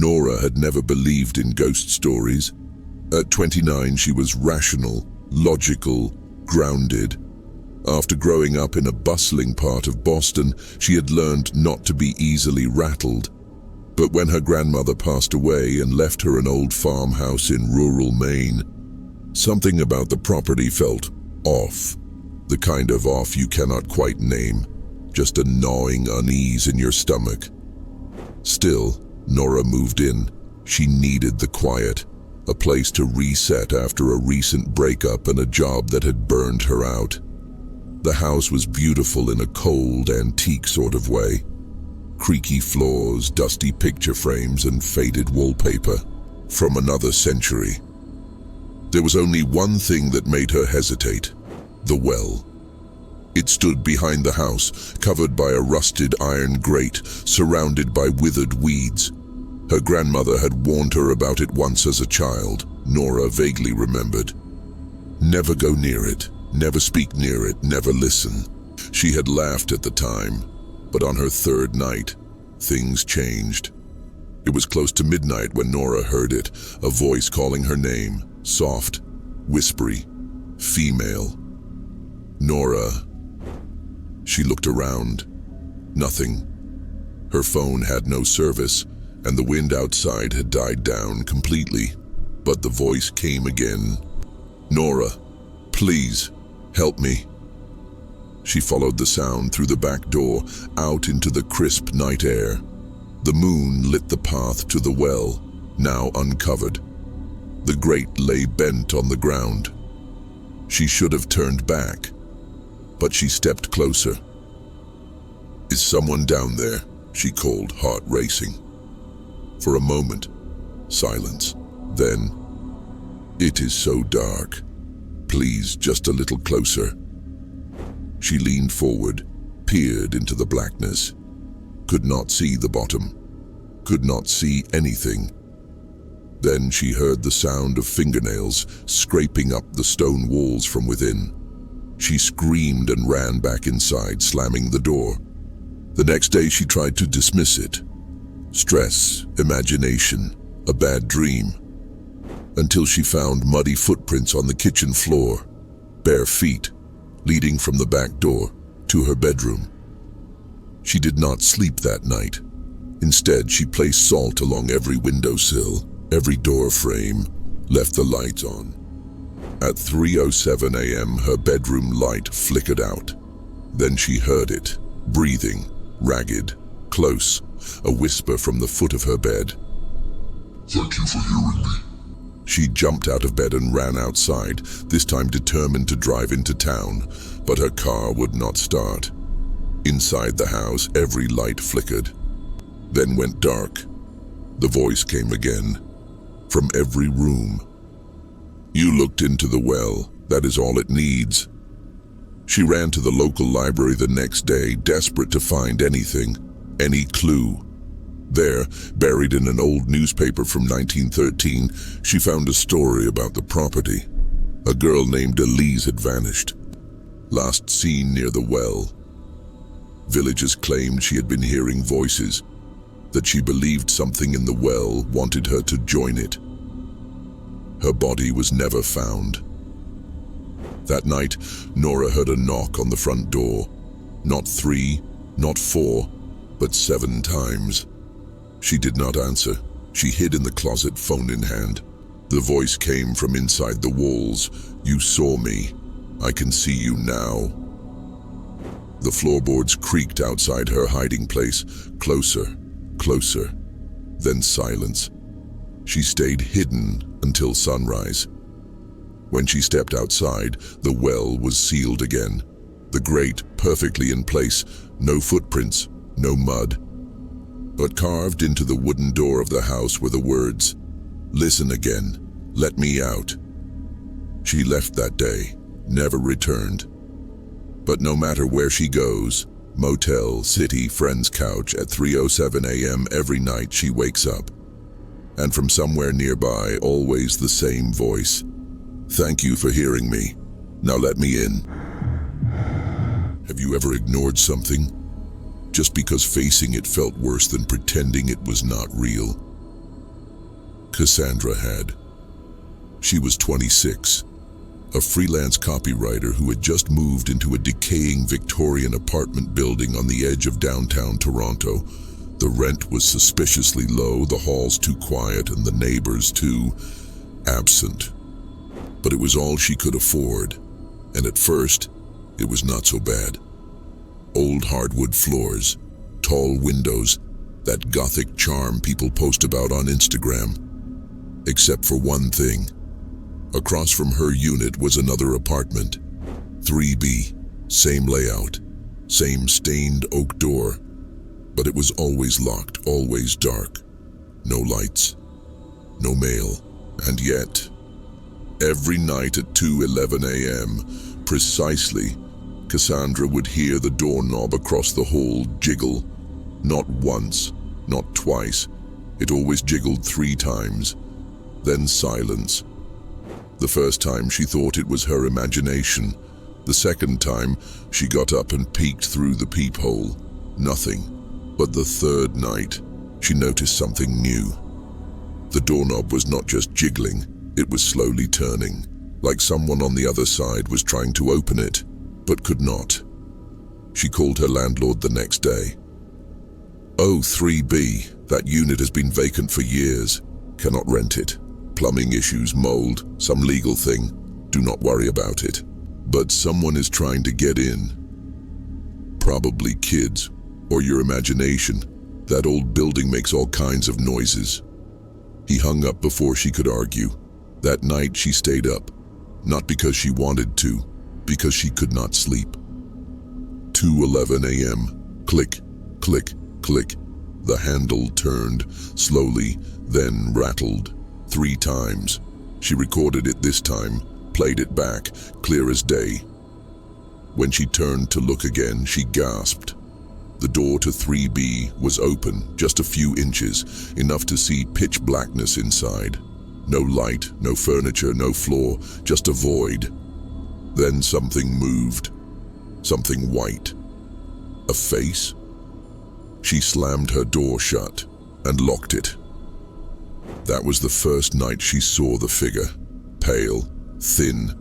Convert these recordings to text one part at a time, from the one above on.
Nora had never believed in ghost stories. At 29, she was rational, logical, grounded. After growing up in a bustling part of Boston, she had learned not to be easily rattled. But when her grandmother passed away and left her an old farmhouse in rural Maine, something about the property felt off. The kind of off you cannot quite name, just a gnawing unease in your stomach. Still, Nora moved in. She needed the quiet, a place to reset after a recent breakup and a job that had burned her out. The house was beautiful in a cold, antique sort of way. Creaky floors, dusty picture frames, and faded wallpaper from another century. There was only one thing that made her hesitate: the well. It stood behind the house, covered by a rusted iron grate, surrounded by withered weeds. Her grandmother had warned her about it once as a child, Nora vaguely remembered. Never go near it, never speak near it, never listen. She had laughed at the time, but on her third night, things changed. It was close to midnight when Nora heard it, a voice calling her name, soft, whispery, female. Nora. She looked around. Nothing. Her phone had no service, and the wind outside had died down completely. But the voice came again. Nora, please, help me. She followed the sound through the back door, out into the crisp night air. The moon lit the path to the well, now uncovered. The grate lay bent on the ground. She should have turned back, but she stepped closer. Is someone down there? She called, heart racing. For a moment, silence. Then, it is so dark. Please, just a little closer. She leaned forward, peered into the blackness. Could not see the bottom. Could not see anything. Then she heard the sound of fingernails scraping up the stone walls from within. She screamed and ran back inside, slamming the door. The next day she tried to dismiss it. Stress, imagination, a bad dream. Until she found muddy footprints on the kitchen floor, bare feet, leading from the back door to her bedroom. She did not sleep that night. Instead, she placed salt along every windowsill, every door frame, left the lights on. At 3:07 a.m., her bedroom light flickered out. Then she heard it, breathing, ragged, close, a whisper from the foot of her bed. Thank you for hearing me. She jumped out of bed and ran outside, this time determined to drive into town, but her car would not start. Inside the house, every light flickered, then went dark. The voice came again, from every room. You looked into the well, that is all it needs. She ran to the local library the next day, desperate to find anything, any clue. There, buried in an old newspaper from 1913, she found a story about the property. A girl named Elise had vanished, last seen near the well. Villagers claimed she had been hearing voices, that she believed something in the well wanted her to join it. Her body was never found. That night, Nora heard a knock on the front door. Not 3, not 4, but 7 times. She did not answer. She hid in the closet, phone in hand. The voice came from inside the walls. You saw me. I can see you now. The floorboards creaked outside her hiding place. Closer, closer. Then silence. She stayed hidden until sunrise. When she stepped outside, the well was sealed again. The grate perfectly in place. No footprints, no mud. But carved into the wooden door of the house were the words, "Listen again, let me out." She left that day, never returned. But no matter where she goes, motel, city, friend's couch, at 3:07 a.m. every night she wakes up. And from somewhere nearby, always the same voice. Thank you for hearing me. Now let me in. Have you ever ignored something just because facing it felt worse than pretending it was not real? Cassandra had. She was 26, a freelance copywriter who had just moved into a decaying Victorian apartment building on the edge of downtown Toronto. The rent was suspiciously low, the halls too quiet, and the neighbors too absent. But it was all she could afford, and at first, it was not so bad. Old hardwood floors, tall windows, that gothic charm people post about on Instagram. Except for one thing. Across from her unit was another apartment. 3B, same layout, same stained oak door, but it was always locked, always dark. No lights, no mail, and yet, every night at 2:11 a.m., precisely, Cassandra would hear the doorknob across the hall jiggle. Not once, not twice. It always jiggled 3 times. Then silence. The first time she thought it was her imagination. The second time, she got up and peeked through the peephole. Nothing. But the third night, she noticed something new. The doorknob was not just jiggling, it was slowly turning, like someone on the other side was trying to open it, but could not. She called her landlord the next day. "Oh, 3B, that unit has been vacant for years. Cannot rent it. Plumbing issues, mold, some legal thing. Do not worry about it. But someone is trying to get in. Probably kids, or your imagination. That old building makes all kinds of noises." He hung up before she could argue. That night she stayed up, not because she wanted to, because she could not sleep. 2:11 a.m. Click, click, click. The handle turned, slowly, then rattled. 3 times. She recorded it this time, played it back, clear as day. When she turned to look again, she gasped. The door to 3B was open, just a few inches, enough to see pitch blackness inside. No light, no furniture, no floor, just a void. Then something moved. Something white. A face? She slammed her door shut and locked it. That was the first night she saw the figure. Pale, thin,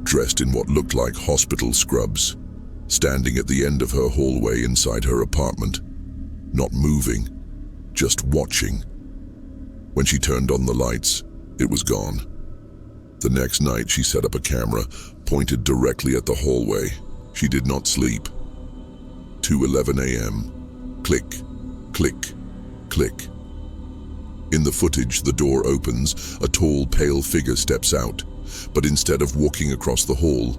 dressed in what looked like hospital scrubs, standing at the end of her hallway inside her apartment. Not moving, just watching. When she turned on the lights, it was gone. The next night she set up a camera, pointed directly at the hallway. She did not sleep. 2:11 a.m. Click, click, click. In the footage, the door opens, a tall, pale figure steps out, but instead of walking across the hall,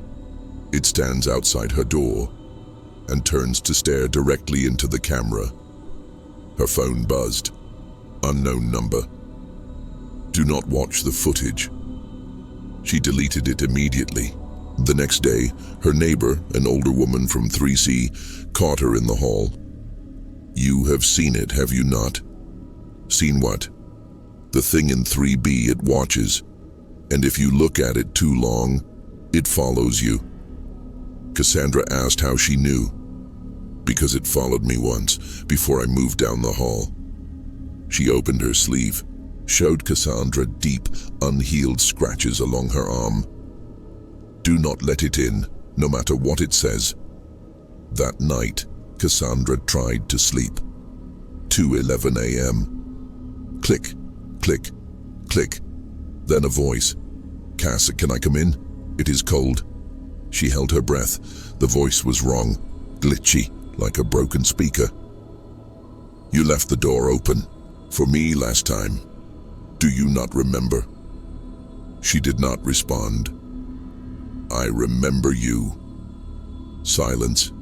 it stands outside her door and turns to stare directly into the camera. Her phone buzzed. Unknown number. Do not watch the footage. She deleted it immediately. The next day, her neighbor, an older woman from 3C, caught her in the hall. "You have seen it, have you not?" "Seen what?" "The thing in 3B, it watches, and if you look at it too long, it follows you." Cassandra asked how she knew. "Because it followed me once, before I moved down the hall." She opened her sleeve, showed Cassandra deep, unhealed scratches along her arm. "Do not let it in, no matter what it says." That night, Cassandra tried to sleep. 2:11 a.m. Click, click, click. Then a voice. "Cass, can I come in? It is cold." She held her breath. The voice was wrong, glitchy, like a broken speaker. "You left the door open, for me last time. Do you not remember?" She did not respond. "I remember you." Silence.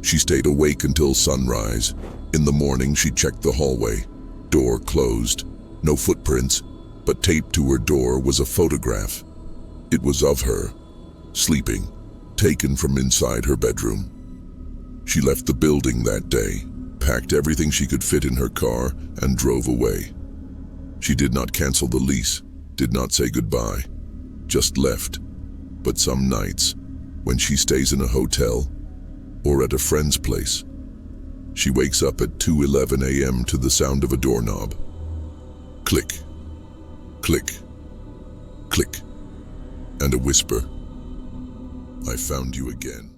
She stayed awake until sunrise. In the morning, she checked the hallway. Door closed. No footprints, but taped to her door was a photograph. It was of her, sleeping, taken from inside her bedroom. She left the building that day, packed everything she could fit in her car, and drove away. She did not cancel the lease, did not say goodbye, just left. But some nights, when she stays in a hotel or at a friend's place, she wakes up at 2:11 a.m. to the sound of a doorknob. Click, Click, click, and a whisper. I found you again.